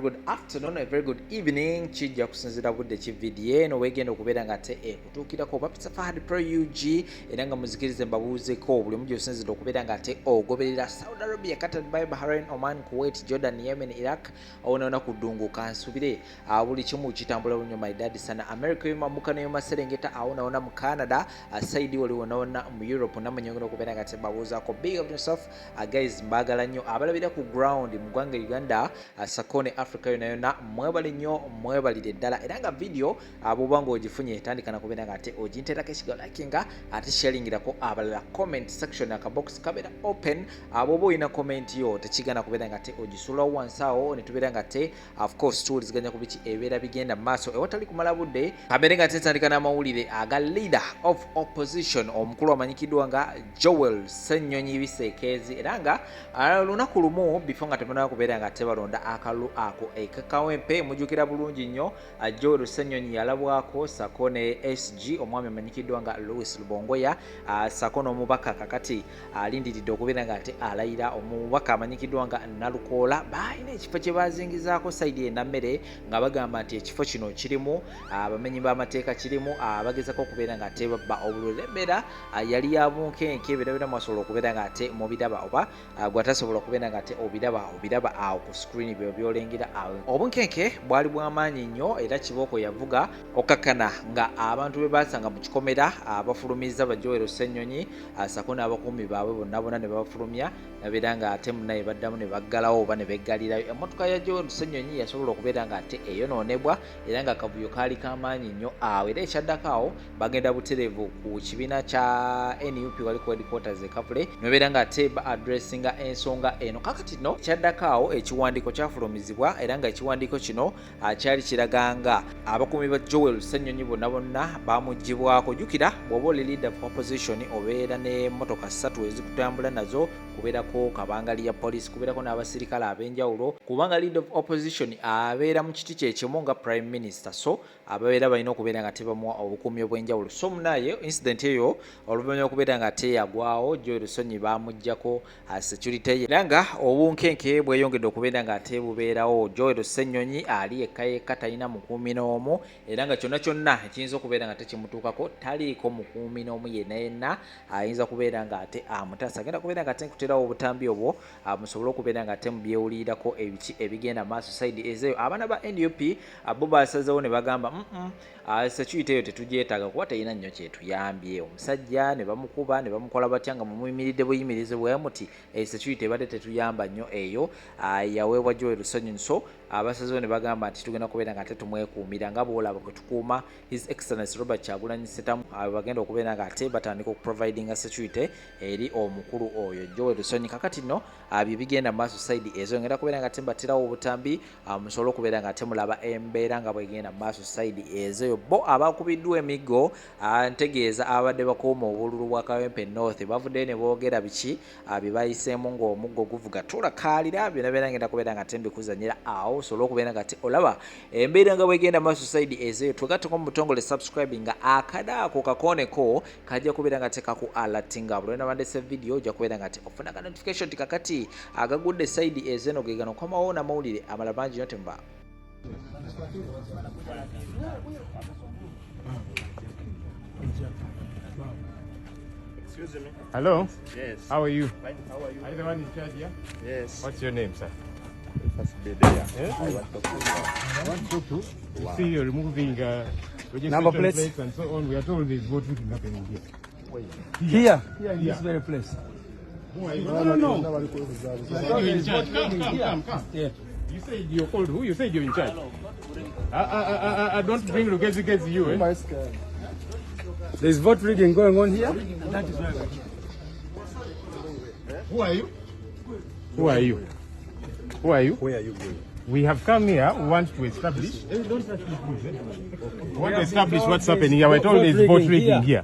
good afternoon, a very good evening. Chijja kusinzira budde ki video eno wegenda okubeera nga te kutuukirako Baptist Fahad Pro UG era nga muzikirize mbabuuzeko buli mujja osinzira okubeera nga te ogoberera Saudi Arabia, Qatar, Dubai, Bahrain, Oman, Kuwait, Jordan, Yemen, Iraq awona kudunguka nsubire buli kimu kitambula bulungi my dad sana America yomamuka neyo Serengeta awona mu Canada saidi wali wona mu Europe namanyongera okubeera nga te mbabuuzako big of yourself guys mbagala nnyo abalabira ku ground mu ggwanga Uganda Sakone Africa yona mwebali nnyo mwebalire ddala era nga video bwoba ng'ogifunye etandika na kubeera nga ate oginteerako ekigawo likinga ate sharingirako abalala comment section akabox kabeera open bwoba olina comment yo tekigana kubeera nga te ogisulawo wansi awo ne tubeera nga te of course tuwuliziganya ku biki ebibeera bigenda mu maaso ewatali kumala budde kabeere nga te ntandika n'amawulire aga leader of opposition omukulu amanyikiddwa nga Joel Ssenyonyi Bisekeezi era nga lunaku lumu before nga temunaba kubeera nga tebalonda akalu ako ekakawempe mujjukira bulungi nnyo Joel Ssenyonyi yalabwako sako ne SG omwami amanyikiddwa nga Louis Lubongoya sako n'omubaka kakati alindiridde okubeera nga ate alayira omubaka amanyikiddwa nga Nalukoola balina ekifo kye bazingizaako sayidi enammere nga bagamba nti ekifo kino kirimu abamenyi b'amateeka kirimu bagezako okubeera nga ate babba obululembera yali yabunkenke ebirabira mwasobola okubeera nga ate mubiraba oba gwatasobola okubeera nga ate obiraba awo ku screen byo byolengera awo obunkenke bwali bw'amaanyi nnyo era kibooko yavuga okakana nga abantu be basanga mu kikomera abafulumiza ba Joel Ssenyonyi sako n'abakuumi baabwe bonna ne babafulumya nabeera nga ate munaye baddamu ne baggalawo oba ne beggalirayo emmotoka ya Joel Ssenyonyi yasobola okubeera nga ate eyonoonebwa era nga akavuyo kaali k'amaanyi nnyo awo era ekyaddako awo bagenda butereevu ku kibiina kya NUP wali ku headquarters e Kapule nebeera nga ate ba addressinga ensonga eno kakati no kyaddako awo ekiwandiiko kyafulumizibwa era nga ekiwandiiko kino kyali kiraganga abakuumi ba Joel Ssenyonyi bonna bamuggyibwako jjukira bw'oba oli leader of opposition obeera ne motoka 3 ezikutambula nazo kubeerako kabangali ya police kubeerako n'abasirikale ab'enjawulo kubanga leader of opposition abeera mu kiti kye kimu nga prime minister so ababeera balina okubeera nga tebamuwa obukuumi obw'enjawulo so munaye incident eyo oluvannyuma okubeera nga teyagwawo Joel Ssenyonyi bamuggyako security era nga obunkenke bweyongedde okubeera nga ate bubeerawo Joel Ssenyonyi ali yekka talina mukuumi n'omu era nga kyonna ekiyinza okubeera nga tekimutuukako taliiko mukuumi n'omu yenna ayinza kubeera nga ate amutasa agenda kubeera nga ate nkuterawo obutambi obwo musobole okubeera nga ate mubyewulirirako ebiki ebigenda maaso side ezeyo abaana ba NUP bo basazewo ne bagamba security eyo tetugyetaaga kuba teyina nnyo kyetuyambye omusajja ne bamukuba ne bamukola batya nga mumuyimiridde buyimirize bwe muti security ebadde tetuyamba nnyo eyo yaweebwa Joel Ssenyonyi so abasazewo ne bagamba nti tugenda kubeera nga ate tumwekuumira nga bwolaba kwe tukuuma His Excellency Robert Kyagulanyi Ssentamu bagenda okubeera nga ate batandika okuprovidinga security eri omukulu oyo Joel Ssenyonyi kakati no bye bigenda mu maaso side ezo ngenda kubeera nga ate mbatirawo obutambi musobole okubeera nga ate mulaba embeera nga bwegenda mu maaso side ezo bo abakubiddwa emiggo ntegeeza abadde bakuuma obululu bwa Kawempe North bavuddeyo ne boogera biki bye bayiseemu ng'omuggo guvuga tulakaalira byonna ngenda kubeera nga ate mbikuzanyira awo osobola okubeera nga ate olaba embeera nga bwegenda maaso side ezo tugatteko mu butongole subscribe nga akadaako kakooneko kajja kubeera nga tekaku alatinga bulwena bandese video ojja kubeera nga ate ofuna ka notification tikakati agagudde side ezo eno gegano komawo n'amawulire amala bangi nnyo temba. Excuse me. Hello? Yes. How are you? Fine. How are you? Are you the one in charge here? Yes. What's your name, sir? First day there. Yeah? I want to talk to you. You see, you're removing Number registration plates. plates and so on. We are told there's vote looting happening here. Here, Here. this very place. Who are you? No. You're in charge. Come. Yeah. You said you're called who? You said you're in charge. I don't bring Lugezi against you, eh? There's vote rigging going on here. That is very much. Who are you? Who are you? Who are you? Where are you going? We have come here, we want to establish. Don't touch me, please. We want to establish what's happening here. We're told there's vote rigging here.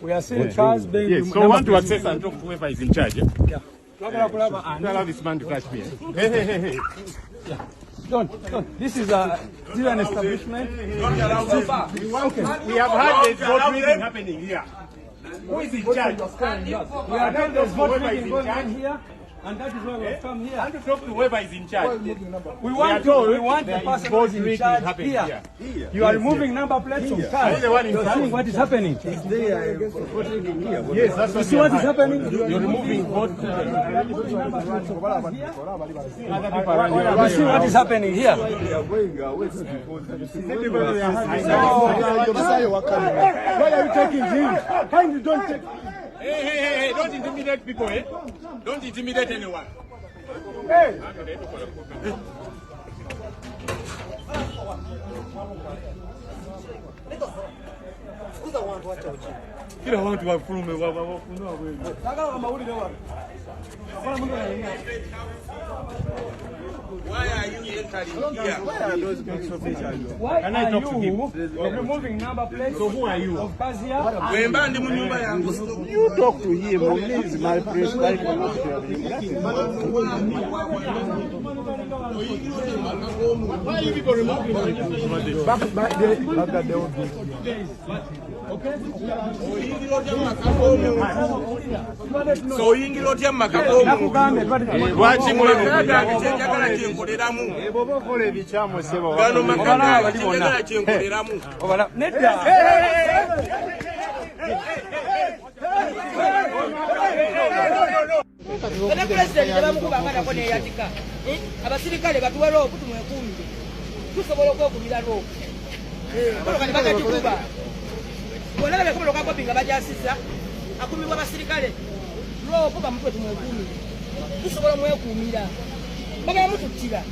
We are seeing cars being. Yes, so I want to access and talk to whoever is in charge. Yeah. Don't allow this man to catch me. Hey. Yeah. Don't. This is an establishment. We have had this vote rigging happening here. Who is in charge? We are told there's vote rigging going on here. And that is why we have come here. And to talk to whoever is in charge. We want the person who is in charge here. You are removing number plates from cars. You're seeing what is happening. Yes, that's You see what is happening? You're removing both. You see what is happening here? Why are you taking things? Kindly don't take. Hey, don't intimidate people, eh? Don't intimidate anyone. Hey! Kila watu wafume Why are you entering here? Why are you removing number plates? So who are you? Of cars here? You talk to him. This is my place. Why are you people removing So ingilotya makabomu. Lwaki mulemukyagala kyenkoleramu. Gano makagala kyagala kyenkoleramu. Kene president yabamukubanga nako neyatika. Abasirikale batuwa loopu tumwekumire. Tusobola okwekubira loopu. Kolo kali bakatikuba. Wala bale kumalo kako binga bajasisa. Akumibwa abasirikale. Loopu bamutwe tumwekumire. Tusobola mwekumira. Baga mututira.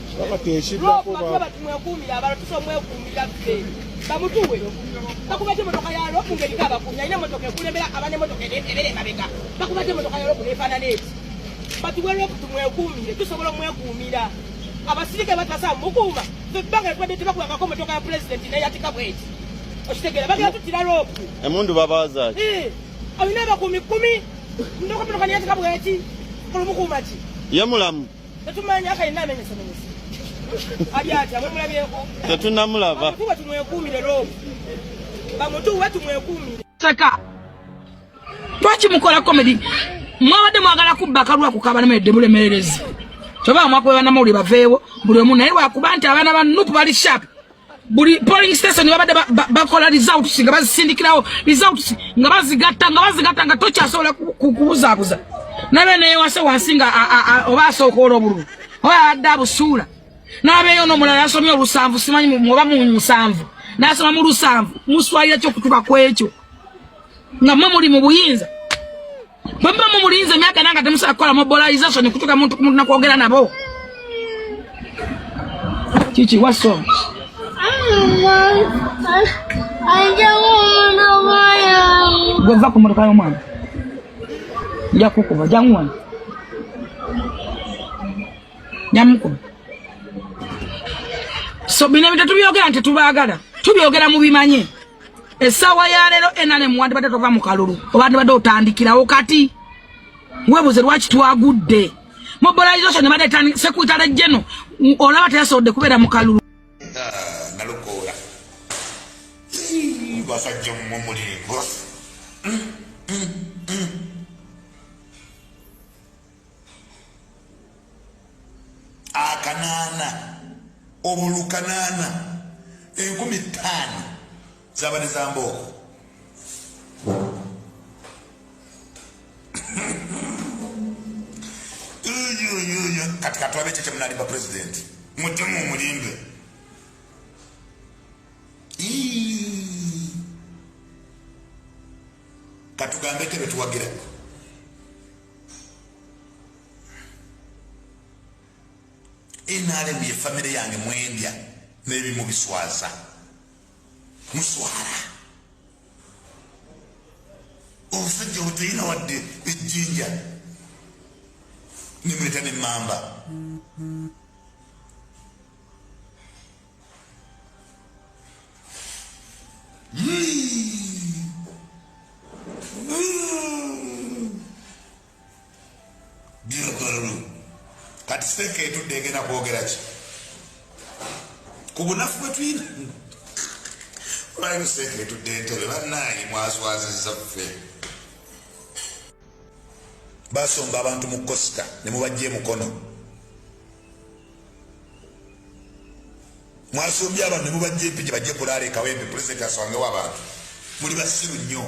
Loopu batuwa tumwekumira abalo tusomwekumira ffe. Bamutuwe. Bakubate motoka ya loopu ngelika bakunya ine motoka ekulembera abane motoka ebere mabega. Bakubate motoka ya loopu nefana neti. Batuwe loopu tumwekumire. Tusobola mwekumira. Abasirikale batasa mukuma. Banga kwende tibakuwa ko motoka ya president ne yatika bweti. Oshitegera baga tutira loopu. Emundu babaza. Abina bakumi ndoko motoka ne yatika bweti. Kolo mukumati. Yamulamu. Tetumanya akaina menye semenyese. Abyata mwemulabyeko. Tetunamulava. Tuba tumwekumire loopu. Bamutuwe tumwekumire. Seka. Twachi mukola comedy. Mwabade mwagala kubaka lwa kukabana medde bulemererezi. Choba mwakweba na mawuli baveewo buli omu naye wakubanta abana ba nupu bali sharp. Buli polling station babade bakola results nga bazisindikirawo results nga bazigatta nga tokyasobola kubuzabuza. Nabe naye wase wansinga oba asookola obululu. Oya adda busuula. Nabeyo n'omulala yasomye olusanvu simanyi mwoba mu musanvu. Nasoma mu lusanvu muswayira kyo kutuka kwekyo. Nga mwe muli mu buyinza. Bamba mu mulinze myaka nanga temusa kola mobilization kutoka muntu na kuongera nabo. Chichi what's wrong? Gova ku motoka y'omwana. Nja kukuba jangwana. Nyamukuba. So bine bitatu byogera nti tubaagala. Tubyogera mu bimanye. Esawa ya lero enane muwandi batatova mu kalulu. Obandi bado otandikirawo kati. Webuze lwaki twagudde. Mobilization ne badetani secretary general olaba teyasodde kubeera mu kalulu. Nalokola. Basajja mu mulingo. Akanana. Obulukanana. 15 zabane zambo. Katika tuwabe cheche mnalimba president. Mutemu mulimbe. Katugambeke betuwagira. Inale mbiye family yange mwendya. Nebi mubiswaza. Muswara. Osajja otayina wadde ejjinja. Nimuleta ne mamba. Diogoro. Kati seke etudde ngena kwogera ki? Kubunafu bwetuyina. Why seke etudde entebe bannaanyi mwaswazizza ffe. basomba abantu mu Costa ne mubajje mukono mwasombye abantu ne mubajje pije bajje kulale kawembe president aswange w'abantu muri basiru nnyo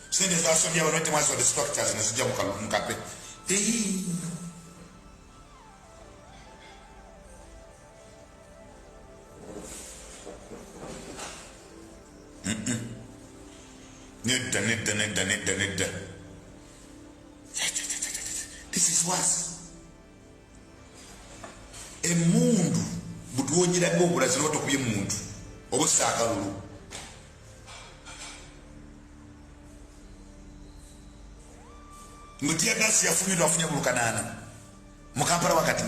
sente zasombye abantu mwaso the structures ne zijja mu kape Nedda. This is worse. Emundu butuonyera obulazi lwato kuye muntu obusaka lulu mutia gasi yafunye afunya bulukanana mu Kampala wakati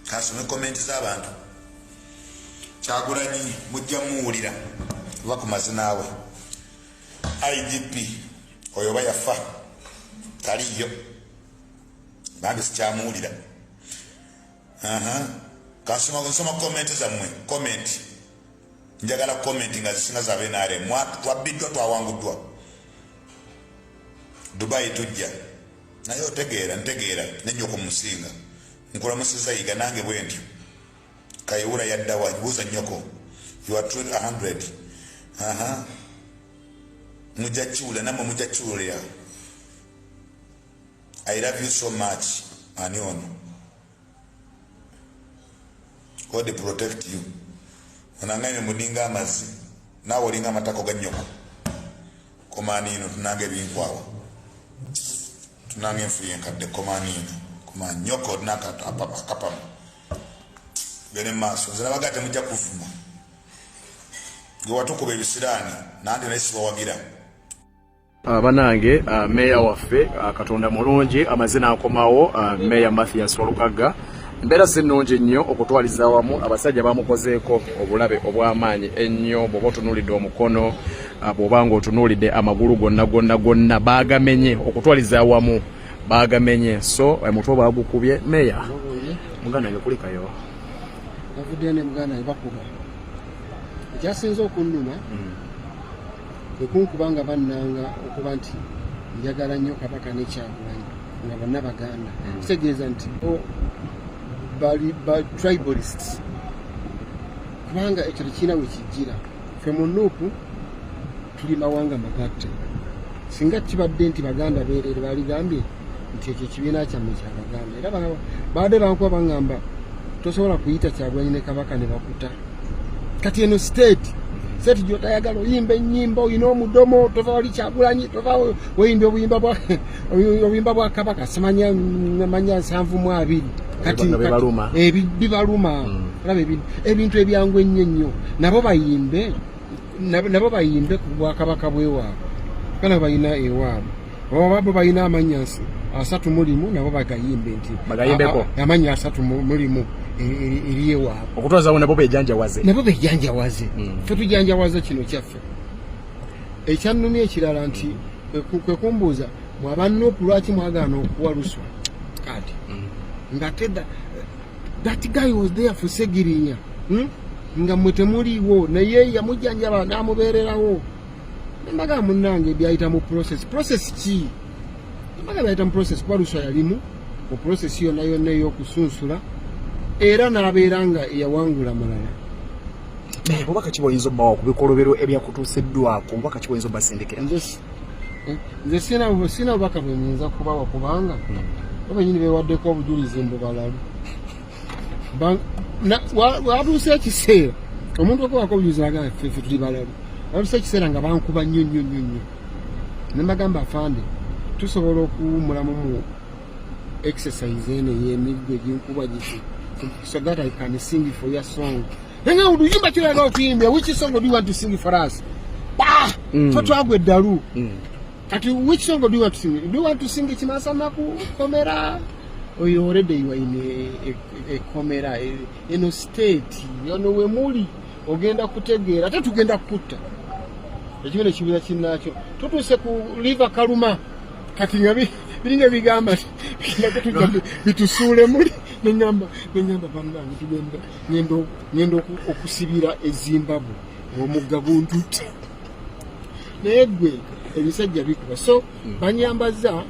kasome comment z'abantu Kyagulanyi mujja muwulira ku mazina we IGP oyo bayafa taliyo bambi sikyamuwulira kasoma comment zammwe comment njagala comment nga zisinga za benare twabiddwa twawanguddwa Dubai tujja naye otegeera ntegeera nennyoko musinga nkulamusiza yiga nange bwentyo Kayura yaddawa buuza nnyoko you are 100 mujachula namwe mujachulira I love you so much ani ono God protect you onangane muninga amazi nawe olinga amatako ga nnyoko komani ino tunange binkwawa tunange nfuye nkadde komani ino kuma nyoko nakata akapama gene maso zina bagate mujja kuvuma gwe watukuba ebisirani nandi naisiba wagira banange meya waffe katonda mulungi amazina akomawo meya Mathias Olukaga mbeera sinnungi nnyo okutwaliza awamu abasajja bamukozeeko obulabe obw'amaanyi ennyo bw'oba otunuulidde omukono bw'oba ng'otunuulidde amagulu gonna baagamenye okutwaliza awamu bagamenye so mutwe bagukubye meya muganda ngekulikayo avudene muganda bakuba ekyasinze okunnuma ekunkubanga bannanga okuba nti njagala nnyo Kabaka ne Kyagulanyi nga bonna baganda kitegeeza nti bali tribalists kubanga ekyo tekirina we kijjira ffe mu Nuupu tuli mawanga magatte singa kibadde nti baganda beerere baligambye nti ekyo kibiina kyammwe kyabaganda era baadde bankuba baŋŋamba tosobola kuyita Kyagulanyi ne Kabaka ne bakuta kati eno state gy'otayagala oyimba ennyimba oyina omudomo tova wali Kyagulanyi tova oyimba obuyimba bwa Kabaka simanya 720 kati bibaluma olaba ebintu ebyangu ennyo nabo bayimbe ku Bwakabaka bw'ewaabwe kana balina ewaabwe oba balina amannya 3 nabo bagayimbe nti amannya 3 eri ewaabwe okutwazawo nabo bejanjawaze ffe tujanjawaze kino kyaffe ekyannumya ekirala nti kwe kumbuuza mwaba Nuupu lwaki mwagaana okuwa luswa kati nga that guy was there for Segirinya nga mwe temuliiwo naye yamujanjaba n'amubeererawo nembaga munnange byayita mu process ki nembaga byayita mu process kuba luswa yalimu mu process yonna ey'okusunsula era n'abeera nga eyawangula mulala obubaka ki bwoyinza obbawa ku bikolobero ebyakutuusiddwako obubaka ki bwoyinza obbasindikira nze sina bubaka bwe nyinza kubawa kubanga benyini bewaddeko obujulizi mbu balalu watuuse ekiseera omuntu okubako obujulizi agamba ffe tuli balalu watuuse ekiseera nga bankuba nnyo nembagamba afande tusobola okuwumulamu mu exercise eno ey'emiggo eginkuba giti so that I can sing for your song nenga uduyimba kirala okuyimbya which song do you want to sing for us twagwa eddalu kati which song do you want to sing? Do you want to sing Kimasama ku komera? Or you already you are in a komera in a state yono we muli ogenda kutegeera ate tugenda kutta ekibone kibiira kinnaakyo tutuse ku liva kaluma kati nga biringa bigamba bitusuule muli neŋŋamba bannange tugenda ngendo okusibira e Zimbabwe omugga guntutte naye gwe ebisajja bikuba so banyambaza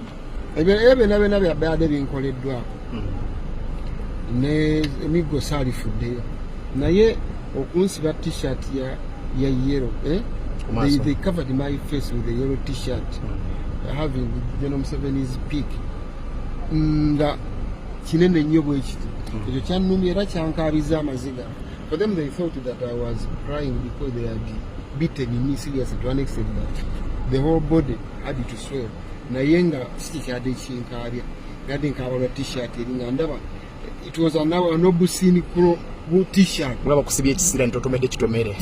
ebyo byabadde binkoleddwako ne emiggo saalifuddeyo naye okunsiba t-shirt ya yellow they covered my face with a yellow t-shirt having General Museveni's peak nga kinene nnyo bwe kiti ekyo kyannumye era kyankaabiza amaziga. For them they thought that I was crying because they had beaten me seriously to an extent that the whole body had to swell naye nga sikikyadde kinkaabya gadde nkaabalwa t-shirt eringa ndaba it was an obscene t-shirt mulaba kusibya ekisira ntotomedde kitomere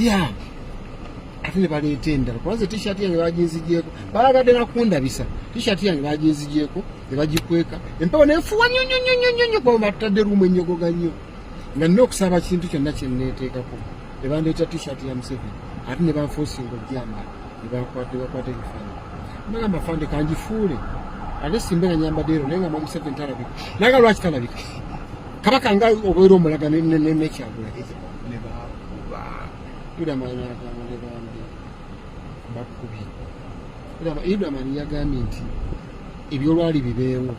ate ne baleeta endala kubanza t-shirt yange baginzigyeko balagadde nakundabisa t-shirt yange baginzigyeko ne bagikweka empewo nefuwa nyonyonyonyonyo kuba batadde ruumu enyogoga nnyo nga nina okusaba kintu kyonna kyenneeteekako ne bandeeta t-shirt ya Museveni ate ne banfoosinga ojjamba ne bakwata ebifaananyi nagamba fande kangifuule ate simbe nga nyambadde ero naye nga mu Museveni talabika naga lwaki talabika kabaka nga obeera omulaga nekyagula ne bakuba yudamanagambye bakubi Idamani yagambye nti ebyolwali bibeewo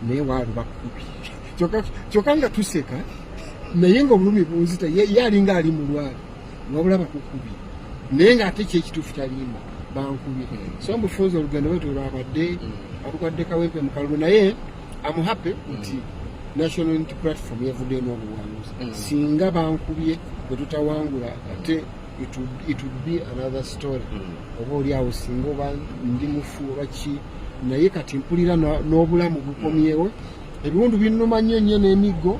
naye waali bakubi kyokka nga tuseka naye nga obulumi bunzita yalinga ali mu lwali wabula bakukubi naye ng'ate kyekituufu kyalimba bankubye so mbufunza olugendo lwetu lwabadde atukadde kawempe mu kalulu naye amuhape nti National Unity Platform yavuddeyo n'obuwanguzi singa bankubye bwe tutawangula ate it would be another story oba oli awo singa oba ndi mufu oba ki naye kati mpulira n'obulamu bukomyewo ebiwundu binnuma nnyo n'emiggo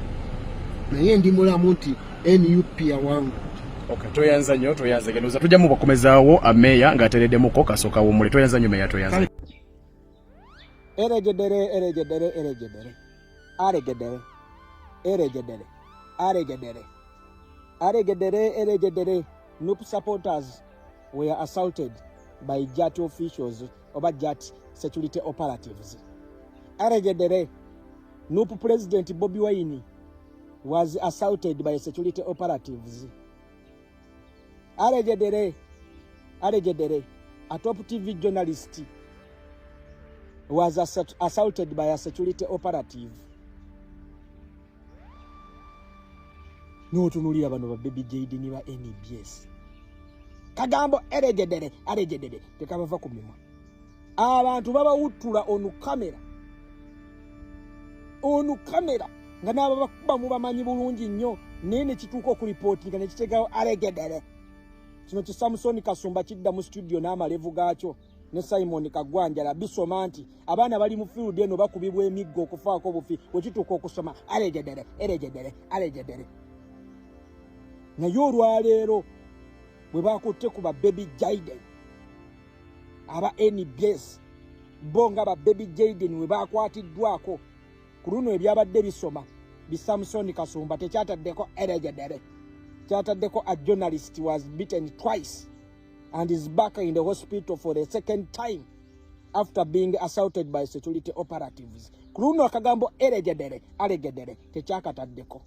naye ndi mulamu nti NUP yawangu. Okay, toyanza nnyo toyanze genuza tujja mu bakomezaawo ameya ng'atereddemuko kasooka wumule toyanza nnyo meya toyanza Aregedere. NUP supporters were assaulted by JAT officials over JAT security operatives. Aregedere, NUP President Bobi Wine was assaulted by security operatives. Aregedere, a top TV journalist was assaulted by a security operative. N'otunulira bano ba Baby JD ni ba NBS. Kagambo aregedere tekabava ku mimwa. Abantu babawutula onu kamera nga nabo bakuba mu bamanyi bulungi nnyo nene kituuka okuripoti nga nekitegawo aregedere. Kino ki Samson Kasumba kidda mu studio n'amalevu gaakyo ne Simon Kagwanjala bisoma nti abaana bali mu field eno bakubibwa emiggo okufaako obufi wekituuka okusoma aregedere. Naye olwaleero bwe bakutte ku ba Baby Jaden aba NBS bo nga ba Baby Jaden we bakwatiddwako ku luno ebyabadde bisoma bi Samson Kasumba tekyataddeko aregedere kyataddeko a journalist was beaten twice and is back in the hospital for the second time after being assaulted by security operatives. Ku luno akagambo aregedere tekyakataddeko.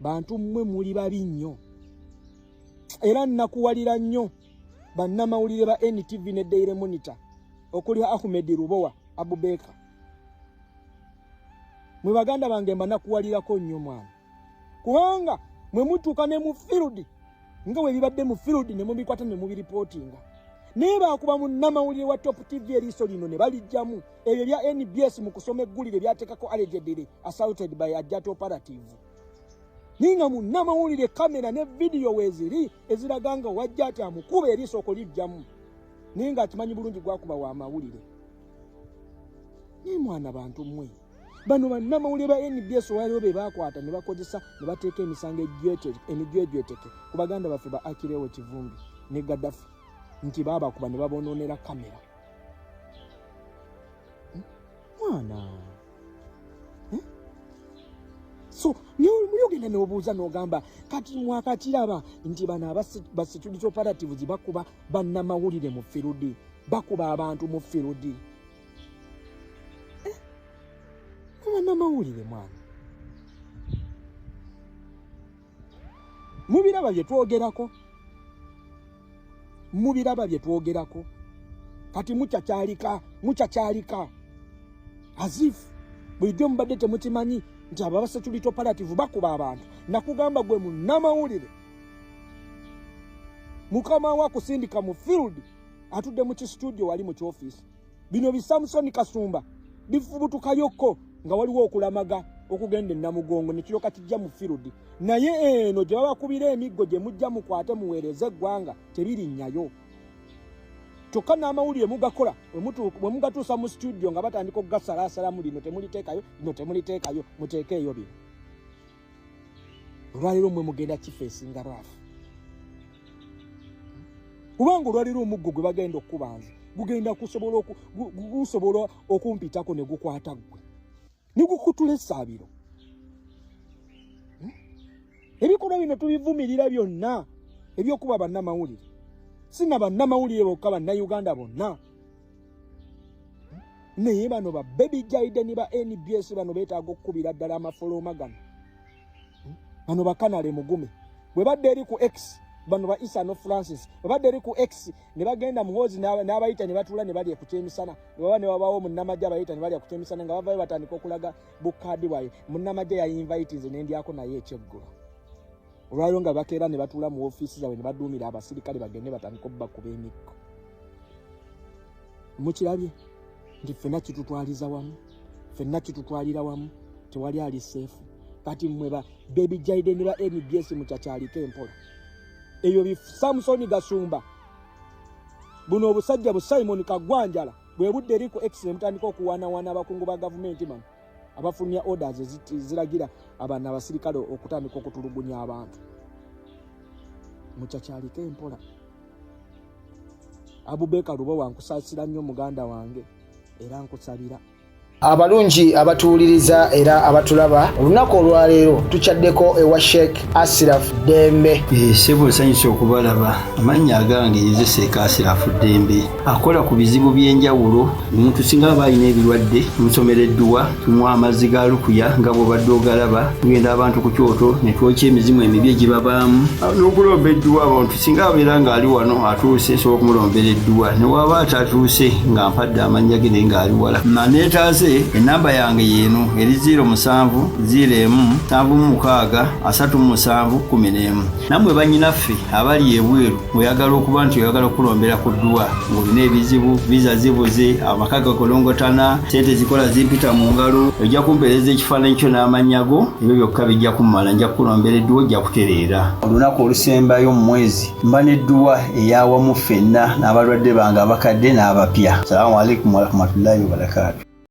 Bantu mmwe muli babi nnyo era nnakuwalira nnyo bannamawulire ba NTV ne Daily Monitor okuli Ahmed Rubowa Abubeka. Mwe baganda bange nakuwalirako nnyo mwana kubanga mwe mutuuka ne mu field nga we bibadde mu field ne mubikwata ne mubiripotinga naye bakuba munnamawulire wa Top TV eriiso lino ne balijjamu ebyo bya NBS mu kusoma eggulire byateekako allegedly assaulted by a JAT operative. Ninga munnamawulire kamera ne video weziri eziraganga wajja ati amukuba eriiso okulijjamu ninga akimanyi bulungi gwakuba wa mawulire. Ni mwana bantu mmwe bano bannamawulire ba NBS waliwo be bakwata ne bakozesa ne bateeka emisango emijwejweteke ku baganda baffe ba Akirewo Kivumbi ne Gaddafi nti baabakuba ne babonoonera kamera. Mwana so muyogenda n'obuuza n'ogamba kati mwakakiraba nti bano ba security operatives bakuba bannamawulire mu firudi bakuba abantu mu firudi. Bannamawulire mwana Mubiraba bye twogerako. Kati muchakyalika. As if bulijjo mubadde temukimanyi nti aba security operative bakuba abantu. Nakugamba gwe munnamawulire. Mukama wa kusindika mu field atudde mu studio wali mu office. Bino bisamusoni Kasumba bifubutukayoko nga waliwo okulamaga okugenda Namugongo ne kiroka kijja mu field. Naye eno gye babakubira emiggo gye mujja mukwate muweereze eggwanga tebirinyayo. Kyokka n'amawulire mugakola bwe mugatuusa mu studio nga batandika okugasalaasalamu lino temuliteekayo muteekeeyo bino. Olwaleero mmwe mugenda kifeesinga raafu. Kubanga olwaleero omuggo gwe bagenda okubanza gugenda gusobola okumpitako ne gukwata ggwe ne gukutula essaabiro. Ebikolwa bino tubivumirira byonna ebyokuba bannamawulire. Sina bannamawulire bokka bannayuganda bonna. Naye bano ba Baby Jaide ne ba NBS bano beetaaga okukubira ddala amafoloma gano. Bano bakanale mugume bwe badde eri ku X bano ba Isano Francis bwe badde eri ku X ne bagenda muhozi n'abayita ne batula ne balya ku kyemisana ne baba ne babawo munnamajja abayita ne balya ku kyemisana nga bavayo batandika okulaga bukadi bwaye munnamajja ya invite nze nendyako naye ekyeggulo. Olwaliro nga bakeera ne batula mu ofiisi zaabwe ne baduumira abasirikale bagende batandika okubakuba emikko. Mukirabye nti ffenna kitutwaliza wamu, ffenna kitutwalira wamu, tewali ali seefu. Kati mmwe ba Baby Jaide ne ba NBS mukyakyalika empola. Eyo Samusoni Gasumba buno obusajja bu Simon Kagwanjala bwe budde eri ku X ne mutandika okuwaanawaana abakungu ba gavumenti bano abafulumya orders ziragira abaana abasirikale okutandika okutulugunya abantu. Mukyakyalika empola. Abubeka Lubo wankusaasira nnyo muganda wange era nkusabira. Abalungi abatuwuliriza era abatulaba olunaku olwaleero tukyaddeko ewa Sheikh Ashraf Dembe. Sebo nsanyusa okubalaba. Amannya agange ye Sheikh Ashraf Dembe akola ku bizibu by'enjawulo. Omuntu singa aba alina ebirwadde tumusomereddwa, tumuwa amazzi ga lukuya nga bw'obadde ogalaba, tugenda abantu ku kyoto ne twokya emizimu emibi egibabaamu n'okulomba edduwa. Abantu singa abeera ng'ali wano atuuse sobola okumulombera edduwa, ne waba atatuuse nga mpadde amannya ge naye ng'ali wala. Neetaaze enamba yange yeeno eri 0707763711. Nammwe bannyinaffe abali ebweru oyagala okuba nti oyagala okulombera ku dduwa ng'olina ebizibu, viza zibuze, amaka gakolongotana, sente zikola zimpita mu ngalo, ojja kumpeereza ekifaananyi kyo n'amannya go, ebyo byokka bijja kummala. Nja kukulombera edduwa, ojja kutereera. Olunaku olusembayo mu mwezi mba n'edduwa eyawamu ffenna n'abalwadde bange abakadde n'abapya. Salaamu alaikum warahmatullahi wabarakatuh.